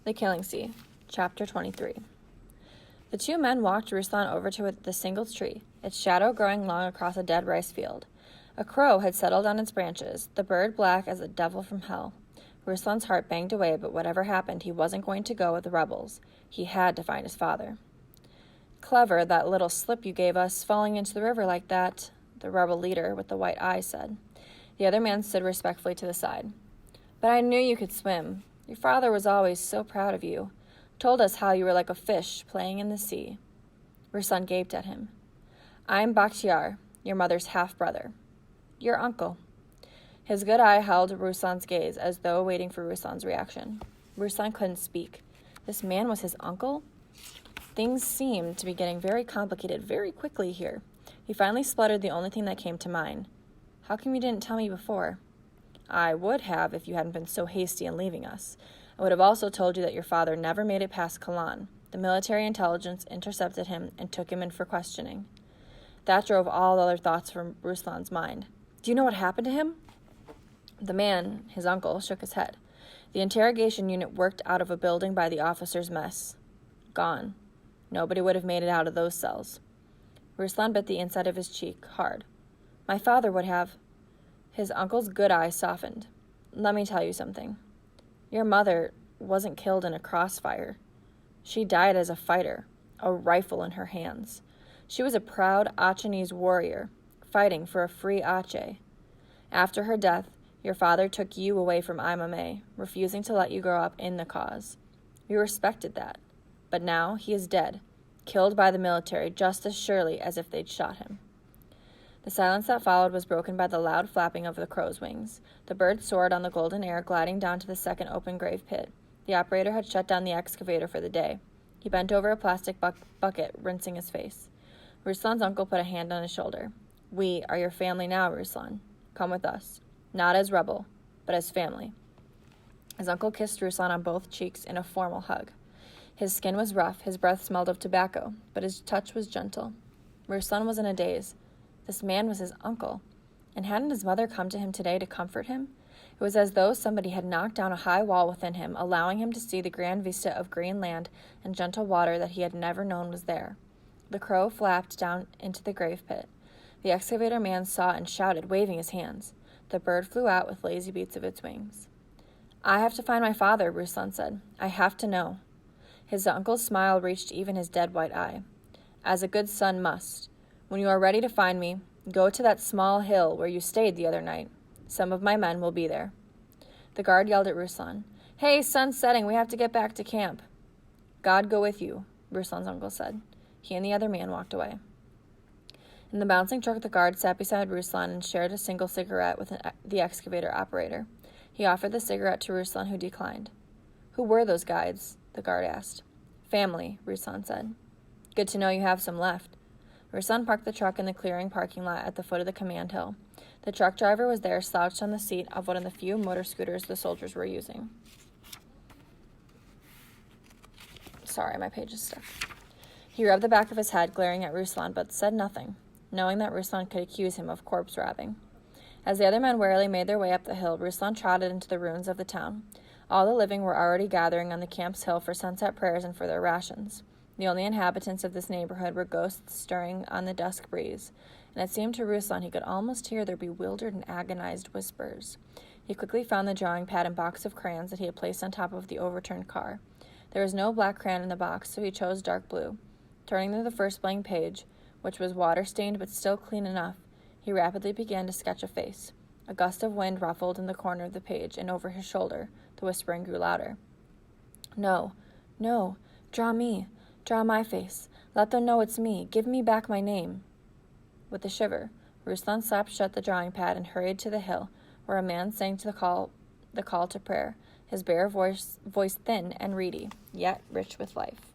The Killing Sea, Chapter 23. The two men walked Ruslan over to the single tree, its shadow growing long across a dead rice field. A crow had settled on its branches, the bird black as a devil from hell. Ruslan's heart banged away, but whatever happened, he wasn't going to go with the rebels. He had to find his father. "Clever, that little slip you gave us, falling into the river like that," the rebel leader with the white eye said. The other man stood respectfully to the side. "But I knew you could swim. Your father was always so proud of you. Told us how you were like a fish playing in the sea." Ruslan gaped at him. "I'm Bakhtiar, your mother's half-brother. Your uncle." His good eye held Ruslan's gaze as though waiting for Ruslan's reaction. Ruslan couldn't speak. This man was his uncle? Things seemed to be getting very complicated very quickly here. He finally spluttered the only thing that came to mind. "How come you didn't tell me before?" "I would have if you hadn't been so hasty in leaving us. I would have also told you that your father never made it past Kalan. The military intelligence intercepted him and took him in for questioning." That drove all other thoughts from Ruslan's mind. "Do you know what happened to him?" The man, his uncle, shook his head. The interrogation unit worked out of a building by the officers' mess. Gone. Nobody would have made it out of those cells. Ruslan bit the inside of his cheek hard. "My father would have." His uncle's good eye softened. "Let me tell you something. Your mother wasn't killed in a crossfire. She died as a fighter, a rifle in her hands. She was a proud Achenese warrior, fighting for a free Aceh. After her death, your father took you away from Imame, refusing to let you grow up in the cause. We respected that. But now he is dead, killed by the military just as surely as if they'd shot him." The silence that followed was broken by the loud flapping of the crow's wings. The bird soared on the golden air, gliding down to the second open grave pit. The operator had shut down the excavator for the day. He bent over a plastic bucket, rinsing his face. Ruslan's uncle put a hand on his shoulder. "We are your family now, Ruslan. Come with us. Not as rebel, but as family." His uncle kissed Ruslan on both cheeks in a formal hug. His skin was rough, his breath smelled of tobacco, but his touch was gentle. Ruslan was in a daze. This man was his uncle, and hadn't his mother come to him today to comfort him? It was as though somebody had knocked down a high wall within him, allowing him to see the grand vista of green land and gentle water that he had never known was there. The crow flapped down into the grave pit. The excavator man saw and shouted, waving his hands. The bird flew out with lazy beats of its wings. "I have to find my father," Ruslan said. "I have to know." His uncle's smile reached even his dead white eye. "As a good son must. When you are ready to find me, go to that small hill where you stayed the other night. Some of my men will be there." The guard yelled at Ruslan. "Hey, sun's setting. We have to get back to camp." "God go with you," Ruslan's uncle said. He and the other man walked away. In the bouncing truck, the guard sat beside Ruslan and shared a single cigarette with the excavator operator. He offered the cigarette to Ruslan, who declined. "Who were those guides?" the guard asked. "Family," Ruslan said. "Good to know you have some left." Ruslan parked the truck in the clearing parking lot at the foot of the command hill. The truck driver was there, slouched on the seat of one of the few motor scooters the soldiers were using. Sorry, my page is stuck. He rubbed the back of his head, glaring at Ruslan, but said nothing, knowing that Ruslan could accuse him of corpse robbing. As the other men warily made their way up the hill, Ruslan trotted into the ruins of the town. All the living were already gathering on the camp's hill for sunset prayers and for their rations. The only inhabitants of this neighborhood were ghosts stirring on the dusk breeze, and it seemed to Ruslan he could almost hear their bewildered and agonized whispers. He quickly found the drawing pad and box of crayons that he had placed on top of the overturned car. There was no black crayon in the box, so he chose dark blue. Turning to the first blank page, which was water-stained but still clean enough, he rapidly began to sketch a face. A gust of wind ruffled in the corner of the page, and over his shoulder, the whispering grew louder. "No, no, draw me. Draw my face. Let them know it's me. Give me back my name." With a shiver, Ruslan slapped shut the drawing pad and hurried to the hill, where a man sang to the call to prayer, his bare voice thin and reedy, yet rich with life.